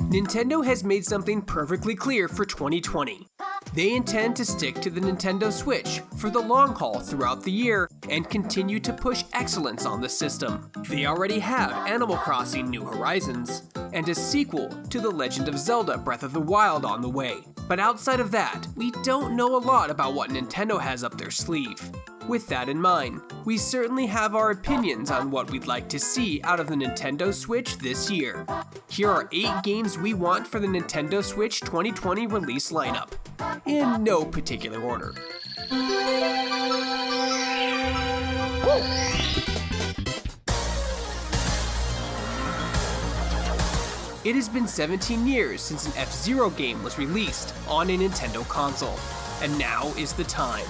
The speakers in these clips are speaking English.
Nintendo has made something perfectly clear for 2020. They intend to stick to the Nintendo Switch for the long haul throughout the year and continue to push excellence on the system. They already have Animal Crossing: New Horizons and a sequel to The Legend of Zelda: Breath of the Wild on the way. But outside of that, we don't know a lot about what Nintendo has up their sleeve. With that in mind, we certainly have our opinions on what we'd like to see out of the Nintendo Switch this year. Here are 8 games we want for the Nintendo Switch 2020 release lineup, in no particular order. It has been 17 years since an F-Zero game was released on a Nintendo console, and now is the time.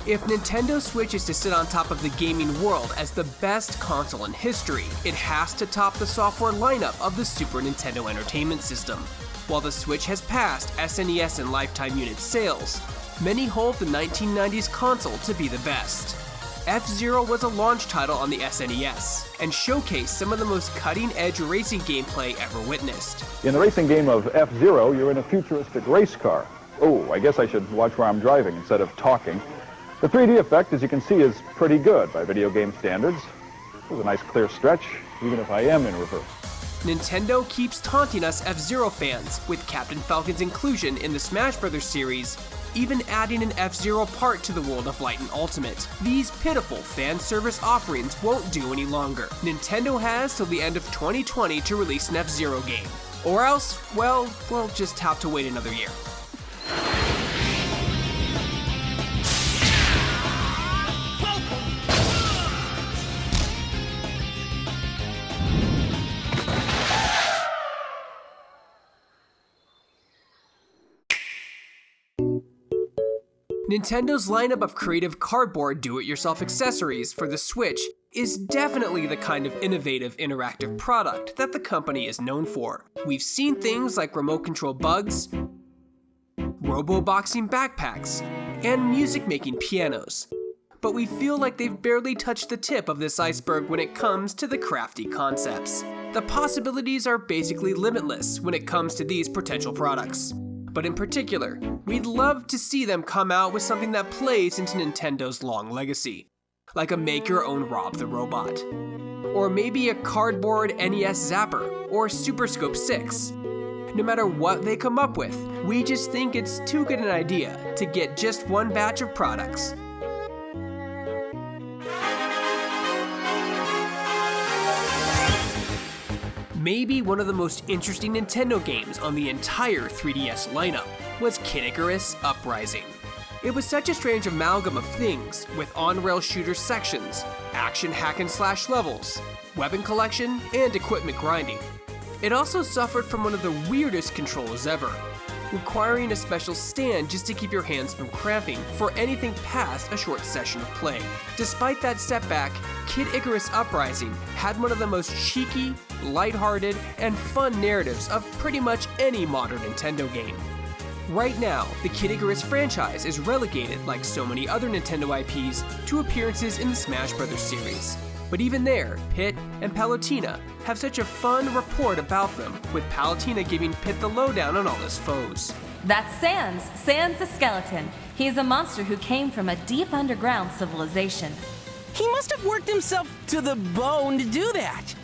If Nintendo Switch is to sit on top of the gaming world as the best console in history, it has to top the software lineup of the Super Nintendo Entertainment System. While the Switch has passed SNES in lifetime unit sales, many hold the 1990s console to be the best. F-Zero was a launch title on the SNES, and showcased some of the most cutting-edge racing gameplay ever witnessed. In the racing game of F-Zero, you're in a futuristic race car. Oh, I guess I should watch where I'm driving instead of talking. The 3D effect, as you can see, is pretty good by video game standards. It was a nice clear stretch, even if I am in reverse. Nintendo keeps taunting us F-Zero fans with Captain Falcon's inclusion in the Smash Bros. Series, even adding an F-Zero part to the World of Light and Ultimate. These pitiful fan service offerings won't do any longer. Nintendo has till the end of 2020 to release an F-Zero game. Or else, well, we'll just have to wait another year. Nintendo's lineup of creative cardboard do-it-yourself accessories for the Switch is definitely the kind of innovative interactive product that the company is known for. We've seen things like remote control bugs, robo-boxing backpacks, and music-making pianos. But we feel like they've barely touched the tip of this iceberg when it comes to the crafty concepts. The possibilities are basically limitless when it comes to these potential products. But in particular, we'd love to see them come out with something that plays into Nintendo's long legacy, like a make-your-own Rob the Robot. Or maybe a cardboard NES Zapper, or Super Scope 6. No matter what they come up with, we just think it's too good an idea to get just one batch of products. Maybe one of the most interesting Nintendo games on the entire 3DS lineup was Kid Icarus Uprising. It was such a strange amalgam of things, with on-rail shooter sections, action hack-and-slash levels, weapon collection, and equipment grinding. It also suffered from one of the weirdest controls ever, requiring a special stand just to keep your hands from cramping for anything past a short session of play. Despite that setback, Kid Icarus Uprising had one of the most cheeky, lighthearted, and fun narratives of pretty much any modern Nintendo game. Right now, the Kid Icarus franchise is relegated, like so many other Nintendo IPs, to appearances in the Smash Bros. Series. But even there, Pit and Palutena have such a fun rapport about them, with Palutena giving Pit the lowdown on all his foes. That's Sans. Sans the skeleton. He is a monster who came from a deep underground civilization. He must have worked himself to the bone to do that.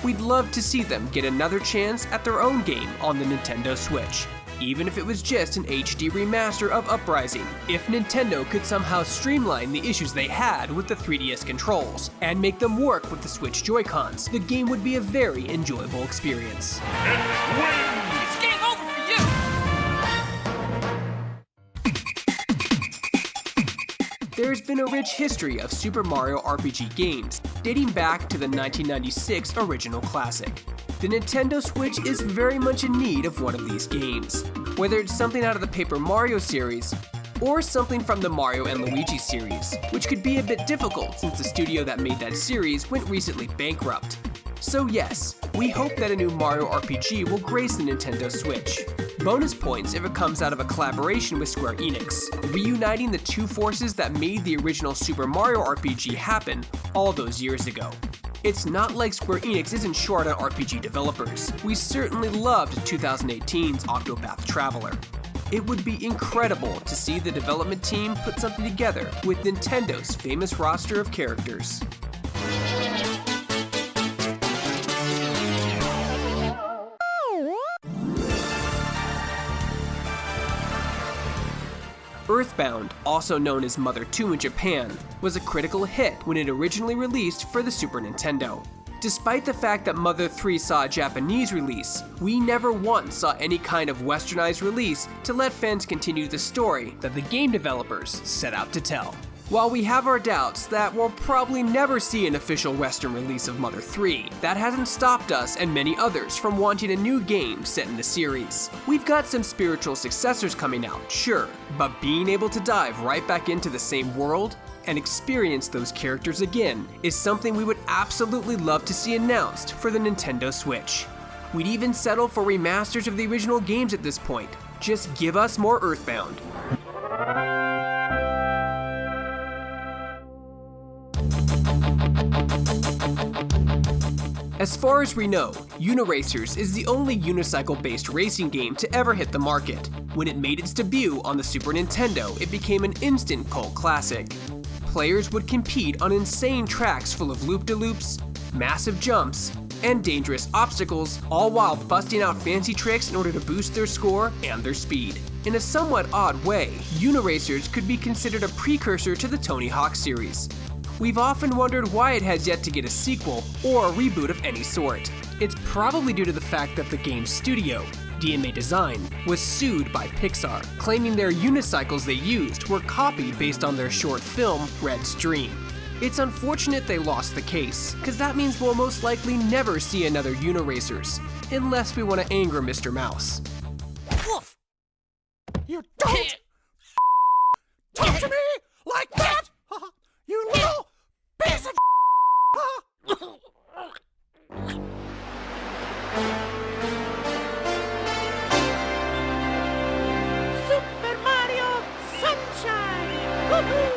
We'd love to see them get another chance at their own game on the Nintendo Switch, even if it was just an HD remaster of Uprising. If Nintendo could somehow streamline the issues they had with the 3DS controls and make them work with the Switch Joy-Cons, the game would be a very enjoyable experience. It's game over for you! There's been a rich history of Super Mario RPG games, dating back to the 1996 original classic. The Nintendo Switch is very much in need of one of these games, whether it's something out of the Paper Mario series, or something from the Mario and Luigi series, which could be a bit difficult since the studio that made that series went recently bankrupt. So yes, we hope that a new Mario RPG will grace the Nintendo Switch. Bonus points if it comes out of a collaboration with Square Enix, reuniting the two forces that made the original Super Mario RPG happen all those years ago. It's not like Square Enix isn't short on RPG developers. We certainly loved 2018's Octopath Traveler. It would be incredible to see the development team put something together with Nintendo's famous roster of characters. Earthbound, also known as Mother 2 in Japan, was a critical hit when it originally released for the Super Nintendo. Despite the fact that Mother 3 saw a Japanese release, we never once saw any kind of westernized release to let fans continue the story that the game developers set out to tell. While we have our doubts that we'll probably never see an official Western release of Mother 3, that hasn't stopped us and many others from wanting a new game set in the series. We've got some spiritual successors coming out, sure, but being able to dive right back into the same world and experience those characters again is something we would absolutely love to see announced for the Nintendo Switch. We'd even settle for remasters of the original games at this point. Just give us more Earthbound. As far as we know, Uniracers is the only unicycle-based racing game to ever hit the market. When it made its debut on the Super Nintendo, it became an instant cult classic. Players would compete on insane tracks full of loop-de-loops, massive jumps, and dangerous obstacles, all while busting out fancy tricks in order to boost their score and their speed. In a somewhat odd way, Uniracers could be considered a precursor to the Tony Hawk series. We've often wondered why it has yet to get a sequel or a reboot of any sort. It's probably due to the fact that the game's studio, DMA Design, was sued by Pixar, claiming their unicycles they used were copied based on their short film, Red's Dream. It's unfortunate they lost the case, because that means we'll most likely never see another Uniracers, unless we want to anger Mr. Mouse. Woof! You don't talk to me like that! You little piece of Super Mario Sunshine! Woohoo!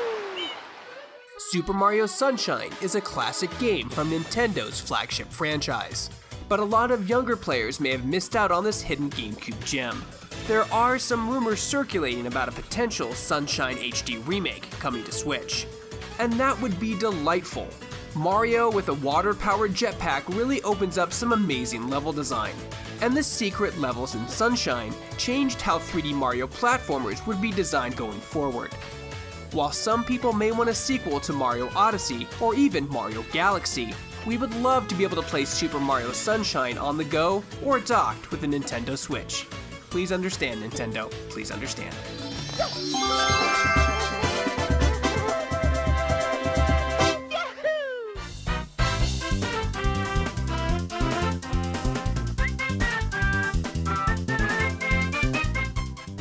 Super Mario Sunshine is a classic game from Nintendo's flagship franchise, but a lot of younger players may have missed out on this hidden GameCube gem. There are some rumors circulating about a potential Sunshine HD remake coming to Switch, and that would be delightful. Mario with a water-powered jetpack really opens up some amazing level design, and the secret levels in Sunshine changed how 3D Mario platformers would be designed going forward. While some people may want a sequel to Mario Odyssey or even Mario Galaxy, we would love to be able to play Super Mario Sunshine on the go or docked with the Nintendo Switch. Please understand, Nintendo. Please understand.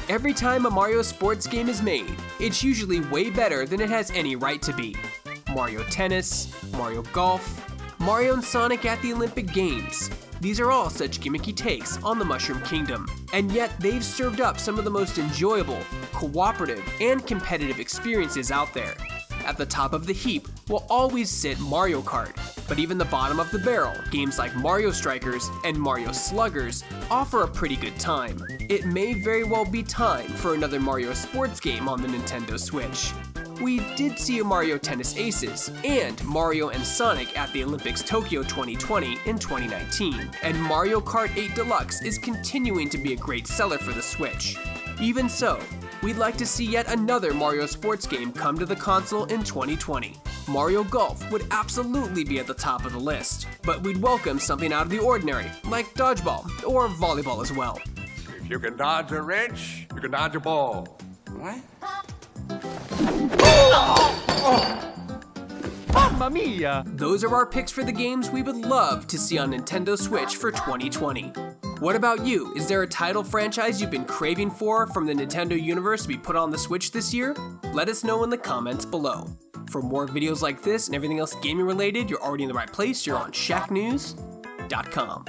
Every time a Mario sports game is made, it's usually way better than it has any right to be. Mario Tennis, Mario Golf, Mario and Sonic at the Olympic Games. These are all such gimmicky takes on the Mushroom Kingdom, and yet they've served up some of the most enjoyable, cooperative, and competitive experiences out there. At the top of the heap will always sit Mario Kart, but even the bottom of the barrel, games like Mario Strikers and Mario Sluggers offer a pretty good time. It may very well be time for another Mario sports game on the Nintendo Switch. We did see a Mario Tennis Aces and Mario and Sonic at the Olympics Tokyo 2020 in 2019, and Mario Kart 8 Deluxe is continuing to be a great seller for the Switch. Even so, we'd like to see yet another Mario sports game come to the console in 2020. Mario Golf would absolutely be at the top of the list, but we'd welcome something out of the ordinary, like dodgeball or volleyball as well. If you can dodge a wrench, you can dodge a ball. What? Mamma mia! Those are our picks for the games we would love to see on Nintendo Switch for 2020. What about you? Is there a title franchise you've been craving for from the Nintendo universe to be put on the Switch this year? Let us know in the comments below. For more videos like this and everything else gaming related, you're already in the right place. You're on Shacknews.com.